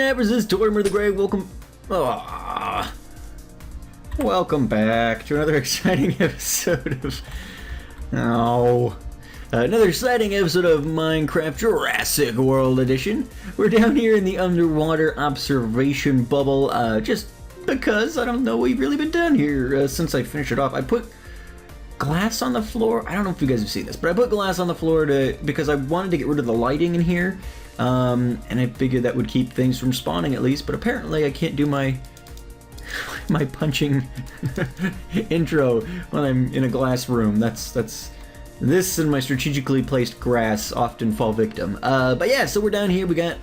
snappers, this is Tortimer the Great. Welcome back to another exciting episode of Minecraft Jurassic World Edition. We're down here in the underwater observation bubble, just because I don't know we've really been down here since I finished it off. I put glass on the floor. I don't know if you guys have seen this, but I put glass on the floor because I wanted to get rid of the lighting in here, and I figured that would keep things from spawning at least. But apparently I can't do my punching intro when I'm in a glass room. This and my strategically placed grass often fall victim. But yeah, so we're down here. We got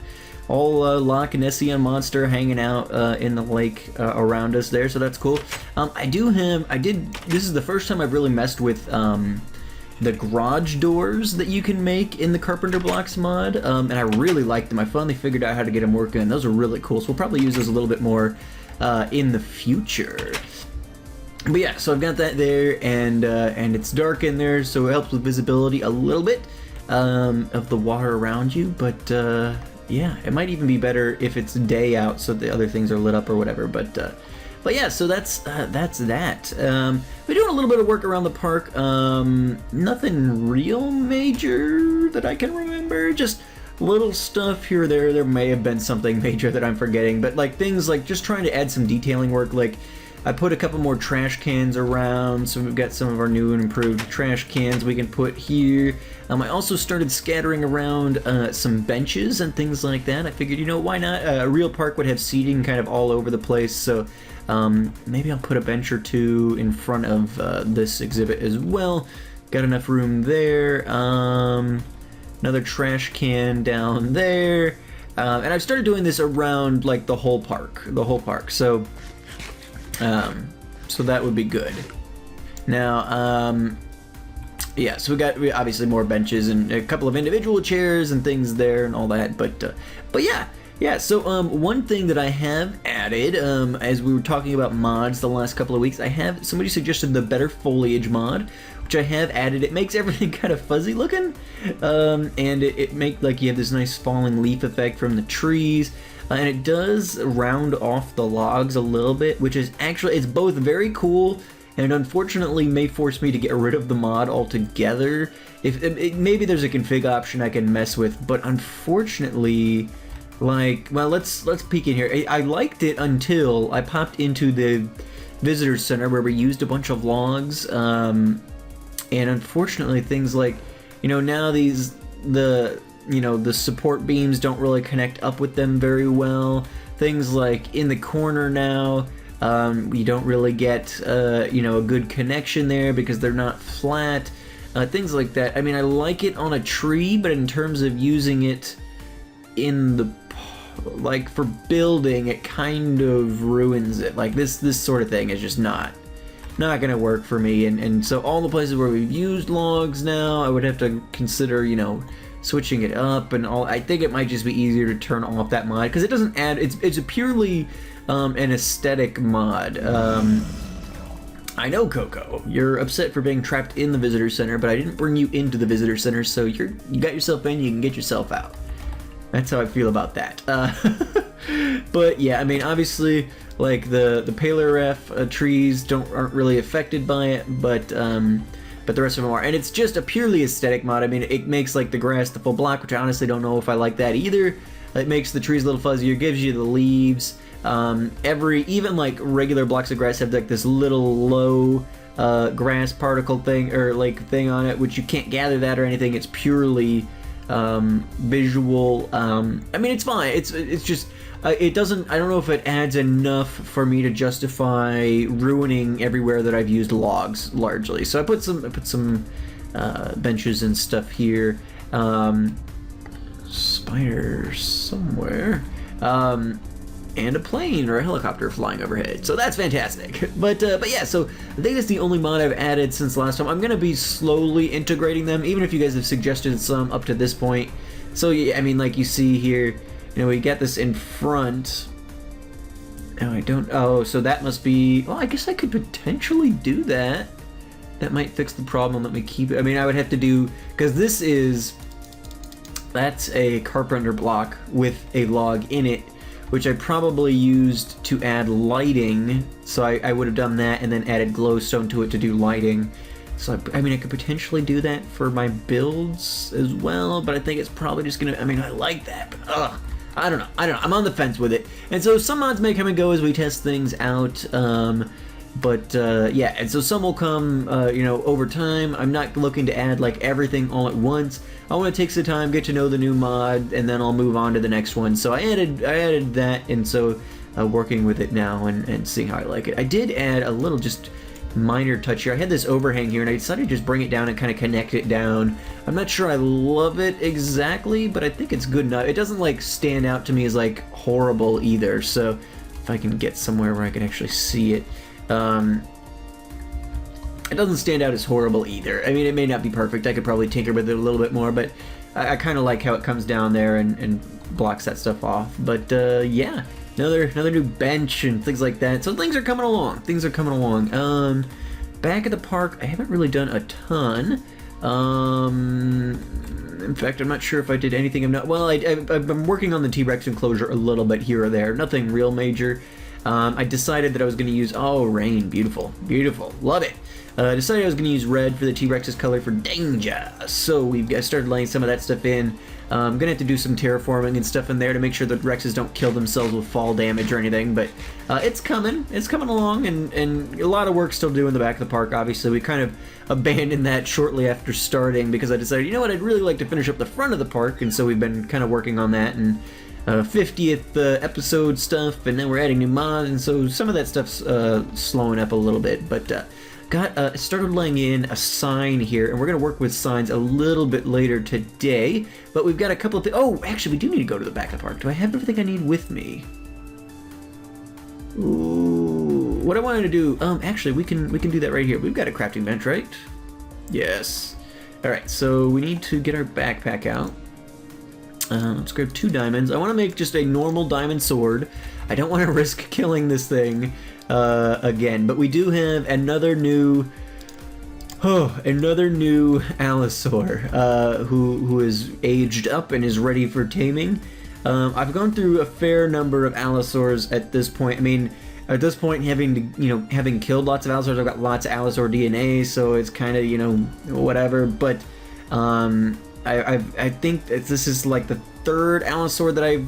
all Locke and Ession Monster hanging out in the lake around us there, so that's cool. This is the first time I've really messed with the garage doors that you can make in the Carpenter blocks mod, and I really liked them. I finally figured out how to get them working, and those are really cool, so we'll probably use those a little bit more in the future. But yeah, so I've got that there, and it's dark in there, so it helps with visibility a little bit of the water around you, but yeah, it might even be better if it's day out so the other things are lit up or whatever, but yeah, so that's that. We're doing a little bit of work around the park, nothing real major that I can remember, just little stuff here or there. There may have been something major that I'm forgetting, but like things like just trying to add some detailing work, like I put a couple more trash cans around, so we've got some of our new and improved trash cans we can put here. I also started scattering around some benches and things like that. I figured, you know, why not? A real park would have seating kind of all over the place, so maybe I'll put a bench or two in front of this exhibit as well. Got enough room there. Another trash can down there. And I've started doing this around like the whole park. So that would be good. Now, yeah, so we obviously more benches and a couple of individual chairs and things there and all that, but yeah. So one thing that I have added, as we were talking about mods the last couple of weeks, somebody suggested the Better Foliage mod, which I have added. It makes everything kind of fuzzy looking, and it makes like you have this nice falling leaf effect from the trees. And it does round off the logs a little bit, which is actually, it's both very cool and unfortunately may force me to get rid of the mod altogether. Maybe there's a config option I can mess with, but unfortunately, like, well, let's peek in here. I liked it until I popped into the visitor center where we used a bunch of logs, and unfortunately things like, you know, now the support beams don't really connect up with them very well. Things like in the corner now, you don't really get, a good connection there because they're not flat. Things like that. I mean, I like it on a tree, but in terms of using it in the, like, for building, it kind of ruins it. Like, this sort of thing is just not gonna work for me. And so all the places where we've used logs now, I would have to consider, switching it up and all. I think it might just be easier to turn off that mod because it doesn't add. It's a purely an aesthetic mod. I know, Coco, you're upset for being trapped in the visitor center, but I didn't bring you into the visitor center, so you got yourself in. You can get yourself out. That's how I feel about that. But yeah, I mean, obviously, like the Paleoref trees aren't really affected by it, but the rest of them are. And it's just a purely aesthetic mod. I mean, it makes like the grass the full block, which I honestly don't know if I like that either. It makes the trees a little fuzzier, gives you the leaves. Even like regular blocks of grass have like this little low grass particle thing or like thing on it, which you can't gather that or anything. It's purely visual. I mean, it's fine. It's just it doesn't. I don't know if it adds enough for me to justify ruining everywhere that I've used logs largely. So I put some benches and stuff here. Spiders somewhere. And a plane or a helicopter flying overhead. So that's fantastic. But yeah, so I think that's the only mod I've added since last time. I'm gonna be slowly integrating them, even if you guys have suggested some up to this point. So yeah, I mean, like you see here, we got this in front. Oh, so that must be, well, I guess I could potentially do that. That might fix the problem. Let me keep it. I mean, I would have to do, because that's a Carpenter block with a log in it, which I probably used to add lighting. So I would have done that and then added glowstone to it to do lighting. So I mean, I could potentially do that for my builds as well, but I think it's probably just gonna, I mean, I like that, but I don't know. I'm on the fence with it. And so some mods may come and go as we test things out. Yeah, and so some will come, you know, over time. I'm not looking to add like everything all at once. I want to take some time, get to know the new mod, and then I'll move on to the next one. So I added that, and so working with it now and seeing how I like it. I did add a little just minor touch here. I had this overhang here, and I decided to just bring it down and kind of connect it down. I'm not sure I love it exactly, but I think it's good enough. It doesn't like stand out to me as like horrible either. So if I can get somewhere where I can actually see it. It doesn't stand out as horrible either. I mean, it may not be perfect. I could probably tinker with it a little bit more, but I kind of like how it comes down there and blocks that stuff off. But yeah, another new bench and things like that. So things are coming along. Back at the park, I haven't really done a ton. In fact, I'm not sure if I did anything. I've been working on the T-Rex enclosure a little bit here or there. Nothing real major. I decided that I was going to use, rain, beautiful, love it. I decided I was going to use red for the T-Rex's color for danger. So I started laying some of that stuff in. I'm going to have to do some terraforming and stuff in there to make sure that Rexes don't kill themselves with fall damage or anything, but it's coming along, and a lot of work still to do in the back of the park. Obviously, we kind of abandoned that shortly after starting because I decided, you know what, I'd really like to finish up the front of the park, and so we've been kind of working on that, and 50th episode stuff, and then we're adding new mods, and so some of that stuff's slowing up a little bit, but started laying in a sign here, and we're going to work with signs a little bit later today, but we've got a couple of things. Oh, actually, we do need to go to the back of the park. Do I have everything I need with me? Ooh, what I wanted to do, actually, we can do that right here. We've got a crafting bench, right? Yes. Alright, so we need to get our backpack out. Let's grab 2 diamonds. I want to make just a normal diamond sword. I don't want to risk killing this thing again, but we do have another new Allosaur who is aged up and is ready for taming. I've gone through a fair number of Allosaurs at this point. I mean, at this point, having killed lots of Allosaurs, I've got lots of Allosaur DNA, so it's kind of, whatever. But I think that this is like the 3rd Allosaur that I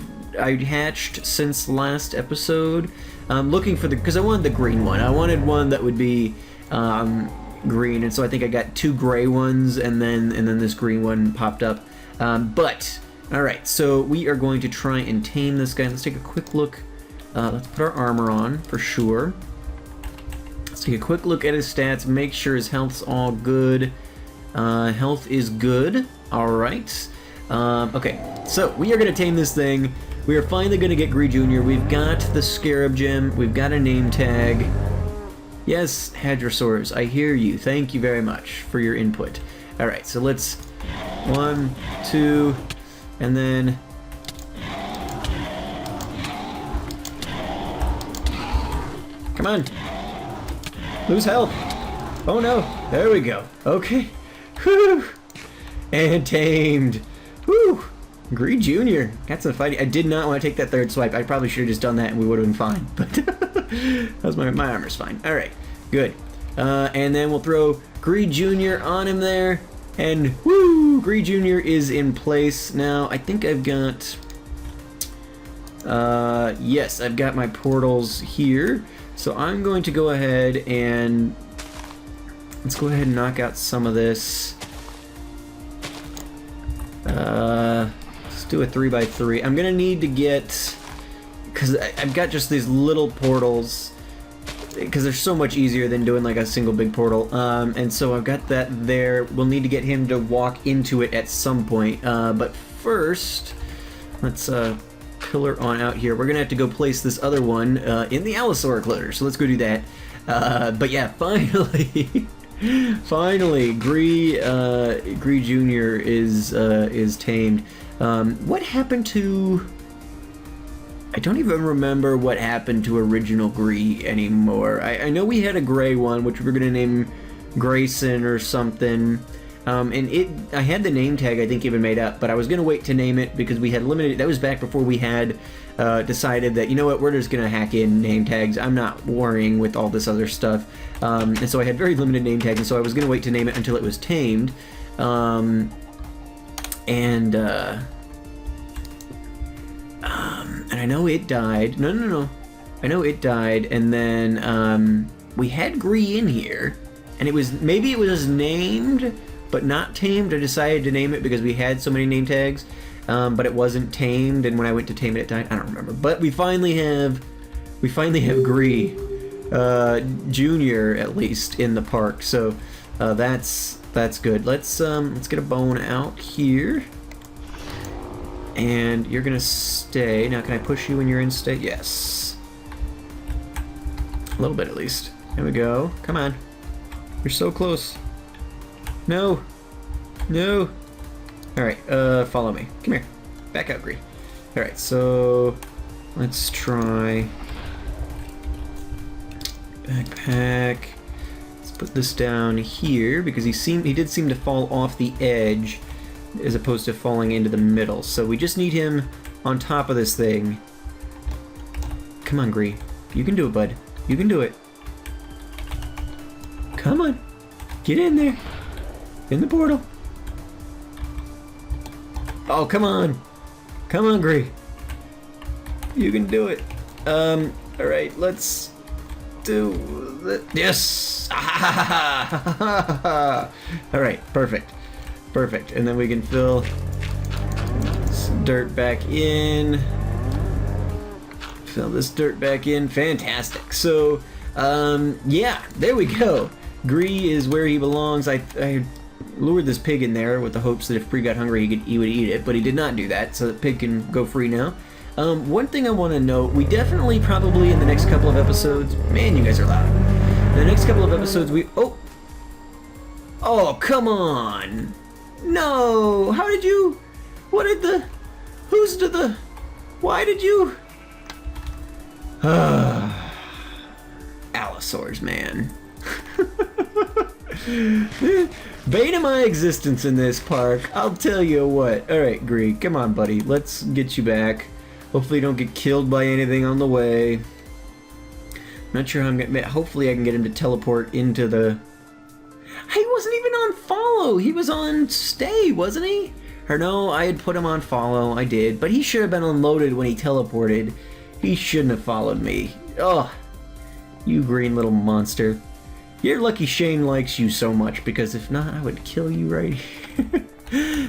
hatched since last episode. I'm looking for because I wanted the green one. I wanted one that would be green, and so I think I got 2 gray ones, and then this green one popped up. But all right, so we are going to try and tame this guy. Let's take a quick look. Let's put our armor on for sure. Let's take a quick look at his stats. Make sure his health's all good. Health is good. All right. Okay, so we are going to tame this thing. We are finally going to get Gree Jr. We've got the Scarab Gem. We've got a name tag. Yes, Hadrosaurs, I hear you. Thank you very much for your input. All right, so let's 1, 2, and then come on. Lose health. Oh no. There we go. Okay. Whew. And tamed. Whew. Gree Jr. Got some fighting. I did not want to take that 3rd swipe. I probably should have just done that and we would have been fine. But that was my armor's fine. Alright. Good. And then we'll throw Gree Jr. on him there. And whoo! Gree Jr. is in place. Now, I think I've got... yes, I've got my portals here. So I'm going to go ahead and... let's go ahead and knock out some of this. Let's do a 3x3. I'm gonna need to get... because I've got just these little portals. Because they're so much easier than doing like a single big portal. And so I've got that there. We'll need to get him to walk into it at some point. But first, let's pillar on out here. We're gonna have to go place this other one in the Allosaur enclosure. So let's go do that. But yeah, finally, finally, Gree Jr. is tamed. What happened to? I don't even remember what happened to original Gree anymore. I know we had a gray one, which we were gonna name Grayson or something. And I had the name tag I think even made up, but I was gonna wait to name it because we had limited. That was back before we had decided that, you know what, we're just gonna hack in name tags. I'm not worrying with all this other stuff. And so I had very limited name tags, and so I was gonna wait to name it until it was tamed. And I know it died. No. I know it died, and then we had Gree in here, and maybe it was named but not tamed. I decided to name it because we had so many name tags. But it wasn't tamed, and when I went to tame it, it died. I don't remember. But we finally have Gree, Junior at least in the park. So that's good. Let's get a bone out here, and you're gonna stay. Now, can I push you when you're in state? Yes, a little bit at least. There we go. Come on, you're so close. No. Alright, follow me. Come here. Back out, Gree. Alright, so let's try backpack. Let's put this down here because he did seem to fall off the edge as opposed to falling into the middle. So we just need him on top of this thing. Come on, Gree. You can do it, bud. You can do it. Come on. Get in there. In the portal. Oh, come on. Come on, Gree. You can do it. Alright, let's do this. Yes! Alright, perfect. Perfect. And then we can fill some dirt back in. Fill this dirt back in. Fantastic. So, yeah, there we go. Gree is where he belongs. I lured this pig in there with the hopes that if Bree got hungry he would eat it, but he did not do that, so the pig can go free now. One thing I want to note, we definitely probably in the next couple of episodes, man, you guys are loud. In the next couple of episodes oh, come on. No, how did you, why did you, Allosaurs, man. Bane of my existence in this park, I'll tell you what. Alright, Gree, come on, buddy. Let's get you back. Hopefully you don't get killed by anything on the way. I'm not sure how I'm gonna... Hopefully I can get him to teleport into the... He wasn't even on follow! He was on stay, wasn't he? Or no, I had put him on follow. I did. But he should have been unloaded when he teleported. He shouldn't have followed me. Oh, you green little monster. You're lucky Shane likes you so much, because if not, I would kill you right here.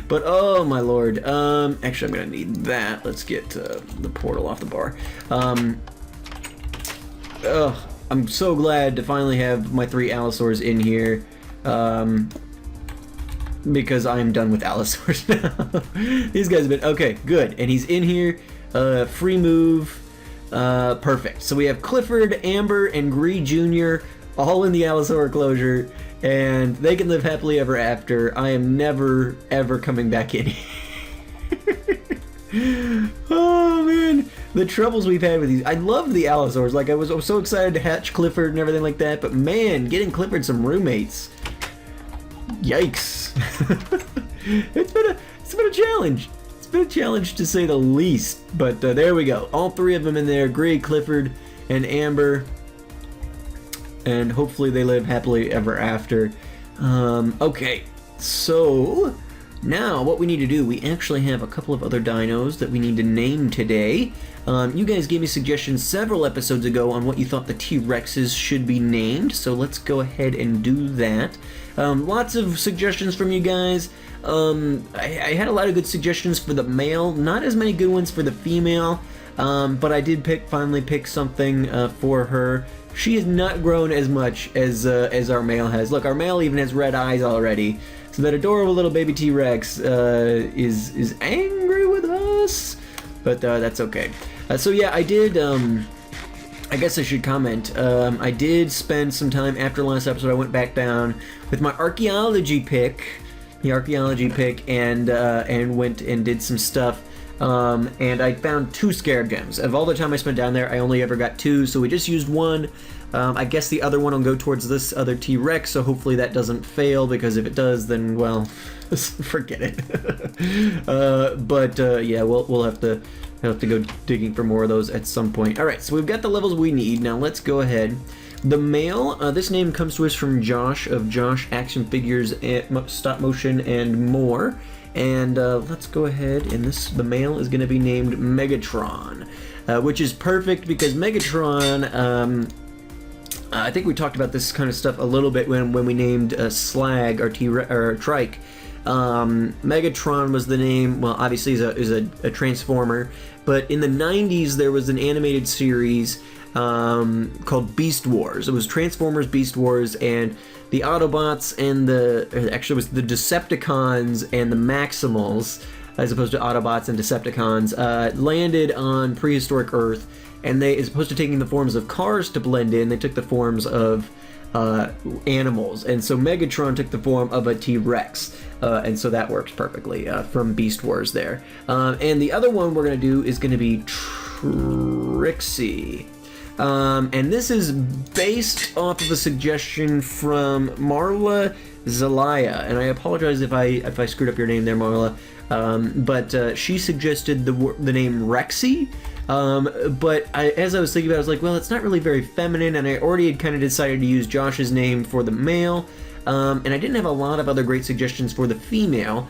But, oh my lord. Actually, I'm gonna need that. Let's get the portal off the bar. I'm so glad to finally have my 3 Allosaurs in here. Because I am done with Allosaurs now. These guys have been... Okay, good. And he's in here. Free move. Perfect. So we have Clifford, Amber, and Gree Jr., all in the Allosaur enclosure, and they can live happily ever after. I am never, ever coming back in here. Oh, man. The troubles we've had with these. I love the Allosaurs. Like, I was so excited to hatch Clifford and everything like that, but man, getting Clifford some roommates. Yikes. It's been a challenge. It's been a challenge to say the least, but there we go. All 3 of them in there, Gree, Clifford, and Amber. And hopefully they live happily ever after. Okay, so now what we need to do, we actually have a couple of other dinos that we need to name today. You guys gave me suggestions several episodes ago on what you thought the T-Rexes should be named, so let's go ahead and do that. Lots of suggestions from you guys. I had a lot of good suggestions for the male, not as many good ones for the female, but I did finally pick something for her. She has not grown as much as our male has. Look, our male even has red eyes already. So that adorable little baby T-Rex is angry with us. But that's okay. So yeah, I did... I guess I should comment. I did spend some time after last episode. I went back down with my archaeology pick, and went and did some stuff. And I found 2 scarab gems. Of all the time I spent down there, I only ever got 2, so we just used 1. I guess the other one will go towards this other T-Rex, so hopefully that doesn't fail, because if it does, then, well, forget it. Yeah, we'll have to I'll have to go digging for more of those at some point. Alright, so we've got the levels we need. Now let's go ahead. The male, this name comes to us from Josh of Josh Action Figures, and Stop Motion, and more. And let's go ahead, and the male is going to be named Megatron, which is perfect because Megatron, I think we talked about this kind of stuff a little bit when we named Slag or Trike. Megatron was the name. Well, obviously is a Transformer, but in the 90s there was an animated series called Beast Wars. It was Transformers Beast Wars, and the Autobots and actually it was the Decepticons and the Maximals, as opposed to Autobots and Decepticons, landed on prehistoric Earth, and they, as opposed to taking the forms of cars to blend in, they took the forms of animals, and so Megatron took the form of a T-Rex, and so that works perfectly from Beast Wars there. And the other one we're going to do is going to be Trixie. And this is based off of a suggestion from Marla Zelaya, and I apologize if I screwed up your name there, Marla, but she suggested the name Rexy. But as I was thinking about it, I was like, well, it's not really very feminine, and I already had kind of decided to use Josh's name for the male, and I didn't have a lot of other great suggestions for the female.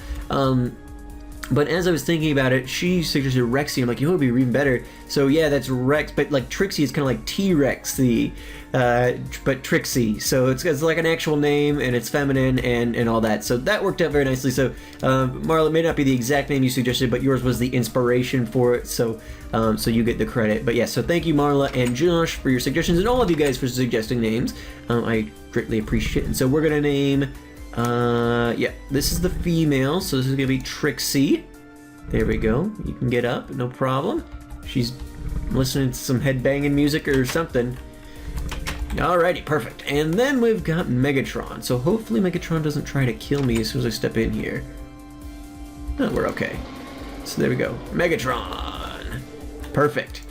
But as I was thinking about it, she suggested Rexy. I'm like, you know, it would be even better. So yeah, that's Rex, but like Trixie is kind of like T-Rexy, but Trixie. So it's like an actual name, and it's feminine and all that. So that worked out very nicely. So Marla, it may not be the exact name you suggested, but yours was the inspiration for it. So so you get the credit. But yeah, so thank you, Marla and Josh, for your suggestions, and all of you guys for suggesting names. I greatly appreciate it. And so we're gonna name. Yeah, this is the female, so this is gonna be Trixie. There we go. You can get up, no problem. She's listening to some headbanging music or something. Alrighty, perfect. And then we've got Megatron. So hopefully Megatron doesn't try to kill me as soon as I step in here. No, we're okay. So there we go. Megatron. Perfect.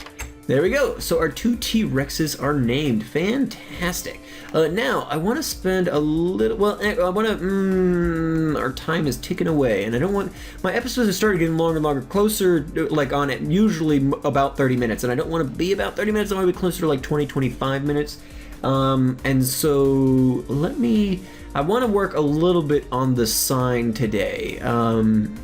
There we go. So our two T-Rexes are named. Fantastic. Now, I want to spend a little... Well, I want to... our time is ticking away, and I don't want... My episodes have started getting longer and longer, closer, like, on it, usually about 30 minutes, and I don't want to be about 30 minutes. I want to be closer to, like, 20, 25 minutes. And so, let me... I want to work a little bit on the sign today. And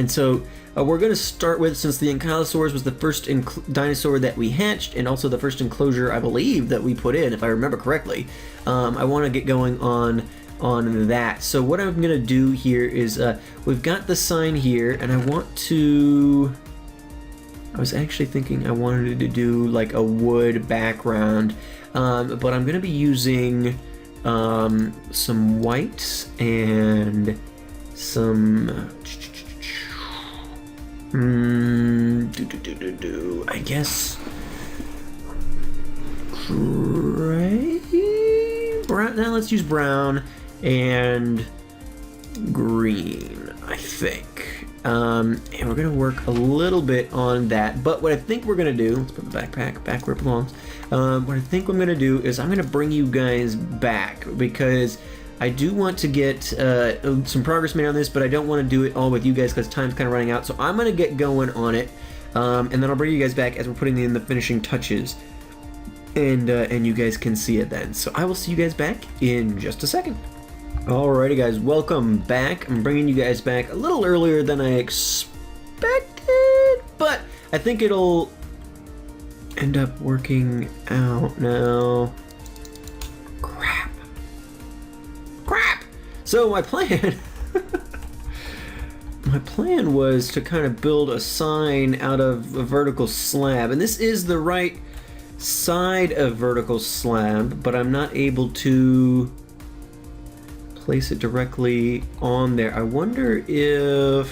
so... we're going to start with, since the Ankylosaurus was the first dinosaur that we hatched, and also the first enclosure, I believe, that we put in, if I remember correctly, I want to get going on that. So what I'm going to do here is, we've got the sign here, and I want to... I was actually thinking I wanted to do, like, a wood background, but I'm going to be using some whites and some... I guess gray? Brown? Now let's use brown and green, I think. And we're gonna work a little bit on that, but what I think we're gonna do, let's put the backpack back where it belongs. What I think I'm gonna do is I'm gonna bring you guys back, because I do want to get some progress made on this, but I don't want to do it all with you guys because time's kind of running out. So I'm going to get going on it, and then I'll bring you guys back as we're putting in the finishing touches, and you guys can see it then. So I will see you guys back in just a second. Alrighty guys, welcome back. I'm bringing you guys back a little earlier than I expected, but I think it'll end up working out now. So my plan, was to kind of build a sign out of a vertical slab, and this is the right side of vertical slab, but I'm not able to place it directly on there. I wonder if,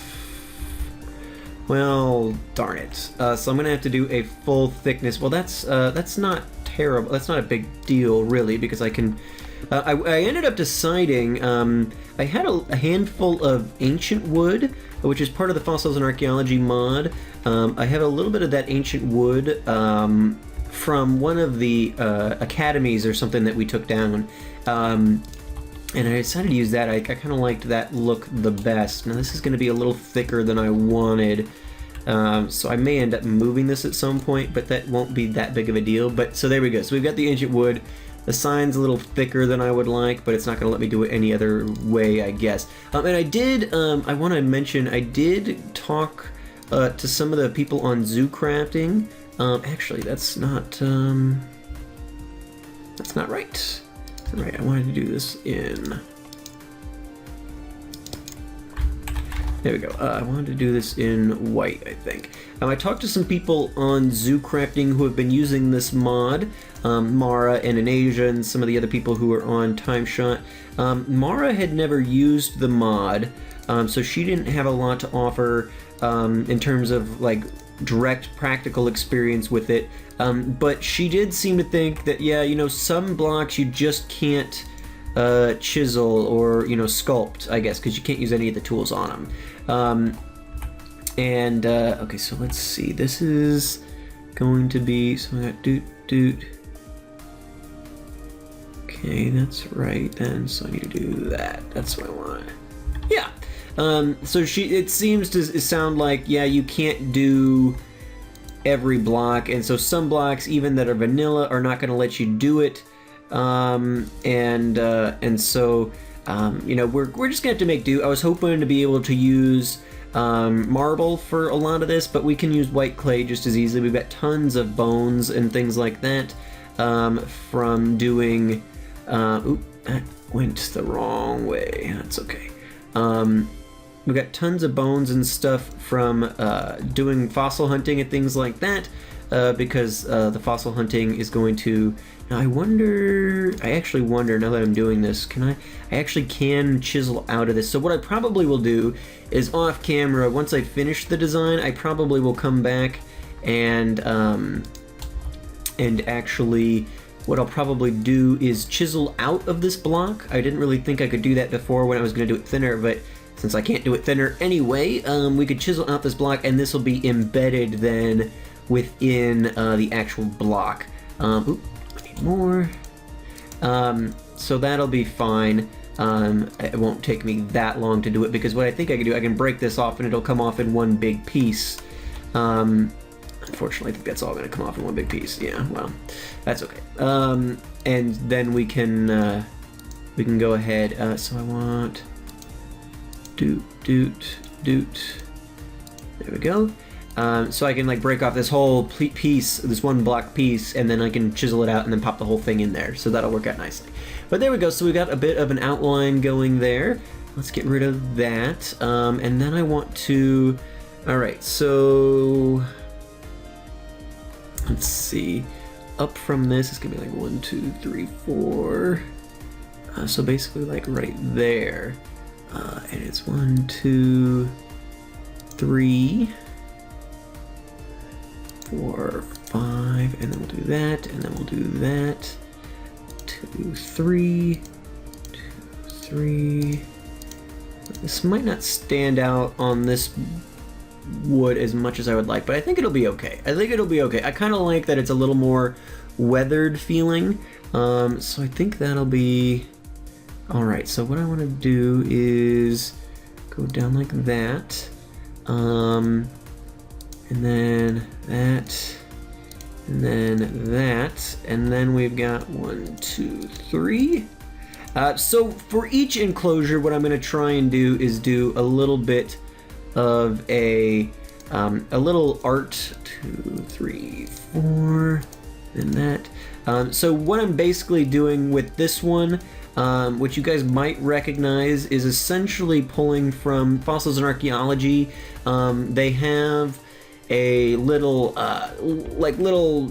well, darn it. So I'm gonna have to do a full thickness. Well, that's not terrible. That's not a big deal really, because I can. I ended up deciding, I had a handful of ancient wood, which is part of the Fossils and Archaeology mod. I have a little bit of that ancient wood from one of the academies or something that we took down, and I decided to use that. I kind of liked that look the best. Now this is going to be a little thicker than I wanted, So I may end up moving this at some point, but that won't be that big of a deal. But so there we go. So we've got the ancient wood. The sign's a little thicker than I would like, but it's not going to let me do it any other way, I guess. And I did, I want to mention, I did talk to some of the people on zoo crafting. Actually, that's not right. All right, I wanted to do this in... There we go. I wanted to do this in white, I think. I talked to some people on zoo crafting who have been using this mod. Mara and Anasia and some of the other people who are on TimeShot. Mara had never used the mod, so she didn't have a lot to offer in terms of like direct practical experience with it. But she did seem to think that, yeah, you know, some blocks you just can't chisel or, you know, sculpt, I guess, because you can't use any of the tools on them. Okay, so let's see. This is going to be, so I got doot. Okay, that's right then, so I need to do that. That's what I want. Yeah. So it seems to sound like, yeah, you can't do every block, and so some blocks, even that are vanilla, are not going to let you do it. And so, you know, we're just gonna have to make do. I was hoping to be able to use marble for a lot of this, but we can use white clay just as easily. We've got tons of bones and things like that from doing. Oop, that went the wrong way. That's okay. We've got tons of bones and stuff from doing fossil hunting and things like that, because the fossil hunting is going to... Now I actually wonder, now that I'm doing this, I actually can chisel out of this. So what I probably will do is off camera, once I finish the design, I probably will come back and actually what I'll probably do is chisel out of this block. I didn't really think I could do that before when I was going to do it thinner, but since I can't do it thinner anyway, we could chisel out this block, and this will be embedded then within the actual block. Oop, I need more. So that'll be fine. It won't take me that long to do it, because what I think I can do, I can break this off and it'll come off in one big piece. Unfortunately, I think that's all going to come off in one big piece. Yeah, well, that's okay. And then we can go ahead. So I want doot. There we go. So I can like break off this whole piece, this one block piece, and then I can chisel it out and then pop the whole thing in there. So that'll work out nicely. But there we go. So we got a bit of an outline going there. Let's get rid of that. And then I want to. All right. So let's see. Up from this, it's gonna be like 1, 2, 3, 4. So basically, like right there. And it's 1, 2, 3, 4, 5, and then we'll do that, and then we'll do that. 2, 3, 2, 3. This might not stand out on this wood as much as I would like, but I think it'll be okay. I kind of like that it's a little more weathered feeling. So I think that'll be all right. So what I want to do is go down like that, and then that, and then that, and then we've got 1, 2, 3. So for each enclosure, what I'm going to try and do is do a little bit of a little art. 2, 3, 4, and that. So what I'm basically doing with this one, which you guys might recognize, is essentially pulling from Fossils and Archaeology. They have a little,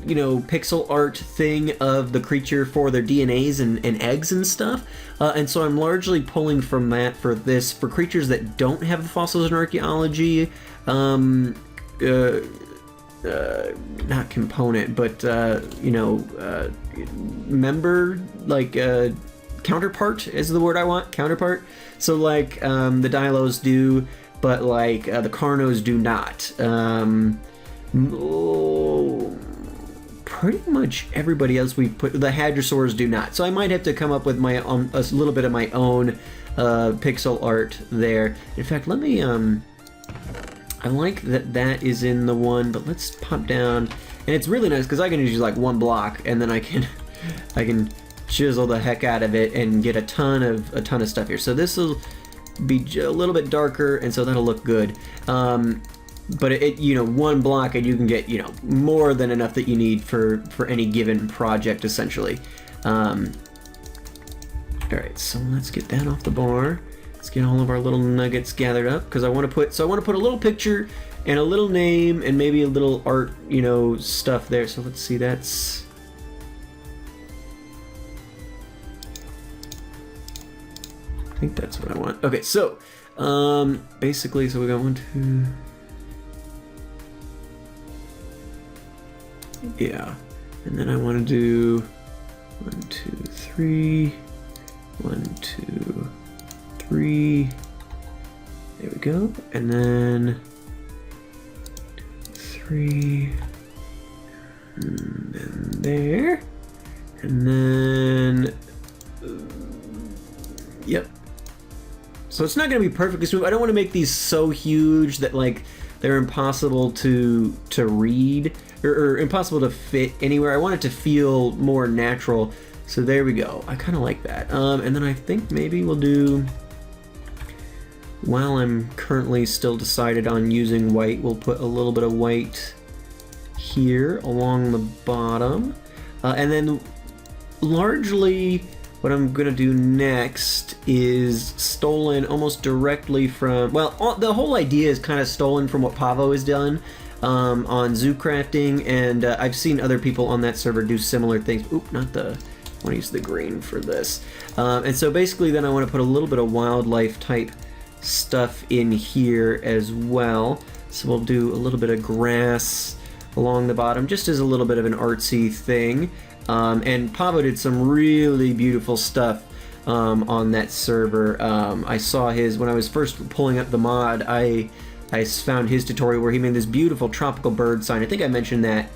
you know, pixel art thing of the creature for their DNAs and eggs and stuff. And so I'm largely pulling from that for this, for creatures that don't have the Fossils and Archaeology, not component, but, you know, member, like, counterpart is the word I want, counterpart. So like, the Dilos do, but like, the Carnos do not. Pretty much everybody else we put, the Hadrosaurs do not. So I might have to come up with my own, a little bit of my own pixel art there. In fact, let me I like that that is in the one, but let's pop down. And it's really nice because I can use like one block, and then I can chisel the heck out of it and get a ton of stuff here. So this will be a little bit darker, and so that'll look good. But you know, one block and you can get, you know, more than enough that you need for any given project, essentially. All right, so let's get that off the bar. Let's get all of our little nuggets gathered up, because I want to put a little picture and a little name and maybe a little art, you know, stuff there. So let's see, that's... I think that's what I want. Okay, so basically, so we got 1, 2. Yeah, and then I want to do 1, 2, 3, 1, 2, 3. There we go, and then 3, and then there, and then yep. So it's not going to be perfectly smooth. I don't want to make these so huge that like they're impossible to read or impossible to fit anywhere. I want it to feel more natural. So there we go. I kind of like that. And then I think maybe we'll do, while I'm currently still decided on using white, we'll put a little bit of white here along the bottom. And then largely what I'm gonna do next is stolen almost directly from, well, the whole idea is kind of stolen from what Pavo has done on zoo crafting, and I've seen other people on that server do similar things. Oop, not the, I want to use the green for this. And so basically then I want to put a little bit of wildlife type stuff in here as well. So we'll do a little bit of grass along the bottom, just as a little bit of an artsy thing. And Pavo did some really beautiful stuff on that server. I saw his, when I was first pulling up the mod, I found his tutorial where he made this beautiful tropical bird sign. I think I mentioned that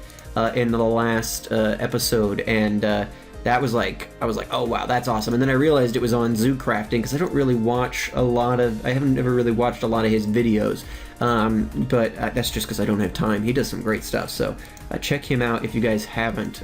in the last episode, and that was like, I was like, oh wow, that's awesome. And then I realized it was on zoo crafting, because I don't really watch a lot of, I haven't ever really watched a lot of his videos, but that's just because I don't have time. He does some great stuff, so check him out if you guys haven't.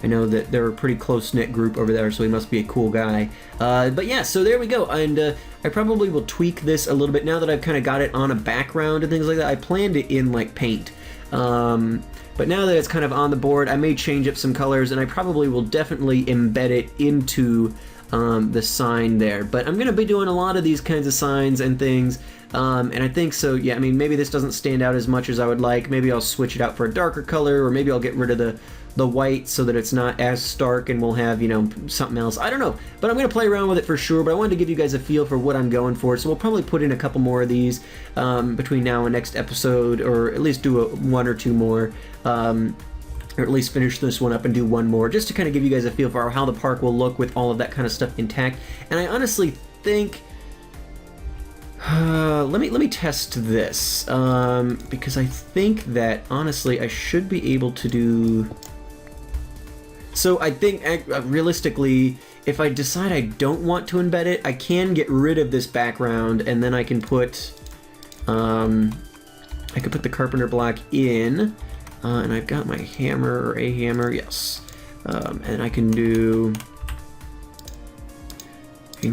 I know that they're a pretty close-knit group over there, so he must be a cool guy. But yeah, so there we go, and I probably will tweak this a little bit now that I've kind of got it on a background and things like that. I planned it in like paint, but now that it's kind of on the board, I may change up some colors, and I probably will definitely embed it into the sign there. But I'm going to be doing a lot of these kinds of signs and things, and I think so, yeah, I mean, maybe this doesn't stand out as much as I would like. Maybe I'll switch it out for a darker color, or maybe I'll get rid of the white so that it's not as stark and we'll have, you know, something else. I don't know, but I'm going to play around with it for sure, but I wanted to give you guys a feel for what I'm going for, so we'll probably put in a couple more of these between now and next episode, or at least do one or two more, or at least finish this one up and do one more, just to kind of give you guys a feel for how the park will look with all of that kind of stuff intact. And I honestly think, let me test this, because I think that honestly I should be able to do. So I think realistically, if I decide I don't want to embed it, I can get rid of this background, and then I can put I could put the Carpenter block in, and I've got my hammer, or a hammer, yes, and I can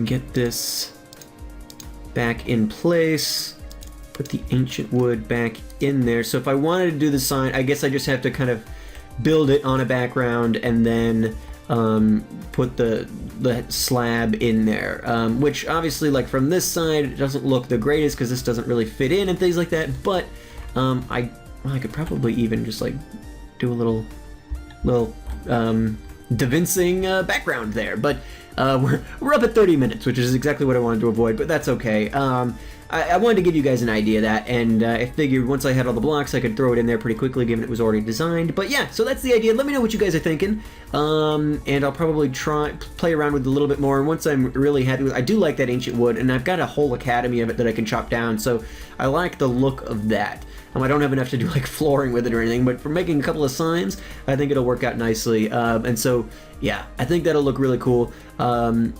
get this back in place, put the ancient wood back in there. So if I wanted to do the sign, I guess I just have to kind of build it on a background and then put the slab in there, which obviously, like from this side, it doesn't look the greatest because this doesn't really fit in and things like that, but I could probably even just like do a little Davincing background there, but we're up at 30 minutes, which is exactly what I wanted to avoid, but that's okay. I wanted to give you guys an idea of that, and I figured once I had all the blocks, I could throw it in there pretty quickly, given it was already designed. But yeah, so that's the idea. Let me know what you guys are thinking, and I'll probably play around with it a little bit more. And once I'm really happy with it, I do like that ancient wood, and I've got a whole academy of it that I can chop down, so I like the look of that. I don't have enough to do like flooring with it or anything, but for making a couple of signs, I think it'll work out nicely. And so, yeah, I think that'll look really cool. And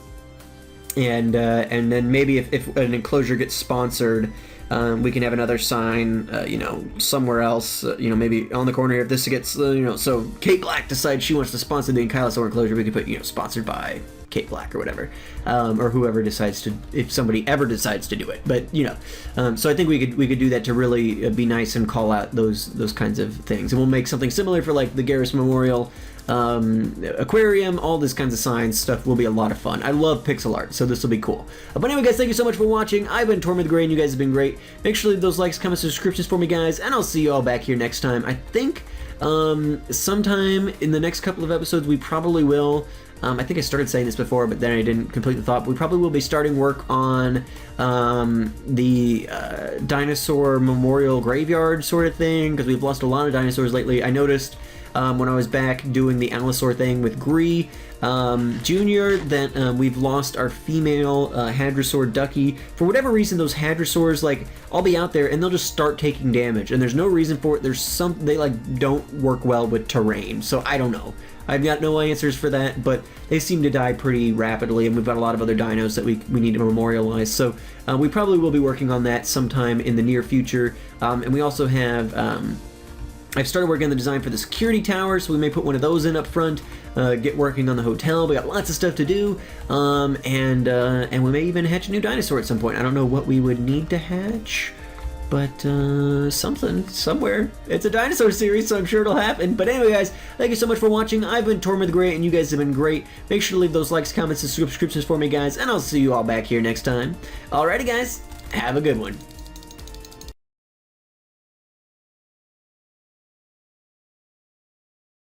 then maybe if an enclosure gets sponsored, We can have another sign, you know, somewhere else, you know, maybe on the corner here. If this gets, you know, so Kate Black decides she wants to sponsor the Ankylosaur enclosure, we could put, you know, sponsored by Kate Black or whatever, or whoever decides to, if somebody ever decides to do it. But you know, so I think we could do that to really be nice and call out those kinds of things, and we'll make something similar for like the Garrus Memorial aquarium. All this kinds of signs stuff will be a lot of fun. I love pixel art, so this will be cool. But anyway, guys, thank you so much for watching. I've been Tortimer the Gray, and you guys have been great. Make sure to leave those likes, comments, and subscriptions for me, guys, and I'll see you all back here next time. I think sometime in the next couple of episodes we probably will. I think I started saying this before, but then I didn't complete the thought. We probably will be starting work on the dinosaur memorial graveyard sort of thing, because we've lost a lot of dinosaurs lately. I noticed when I was back doing the Allosaur thing with Gree Jr. that we've lost our female Hadrosaur Ducky. For whatever reason, those Hadrosaurs, like, I'll be out there and they'll just start taking damage, and there's no reason for it. They like don't work well with terrain, so I don't know. I've got no answers for that, but they seem to die pretty rapidly, and we've got a lot of other dinos that we need to memorialize. So we probably will be working on that sometime in the near future. And we also have, I've started working on the design for the security tower, so we may put one of those in up front, get working on the hotel. We got lots of stuff to do, and we may even hatch a new dinosaur at some point. I don't know what we would need to hatch, but something, somewhere. It's a dinosaur series, so I'm sure it'll happen. But anyway, guys, thank you so much for watching. I've been Tortimer the Great, and you guys have been great. Make sure to leave those likes, comments, and subscriptions for me, guys, and I'll see you all back here next time. Alrighty, guys, have a good one.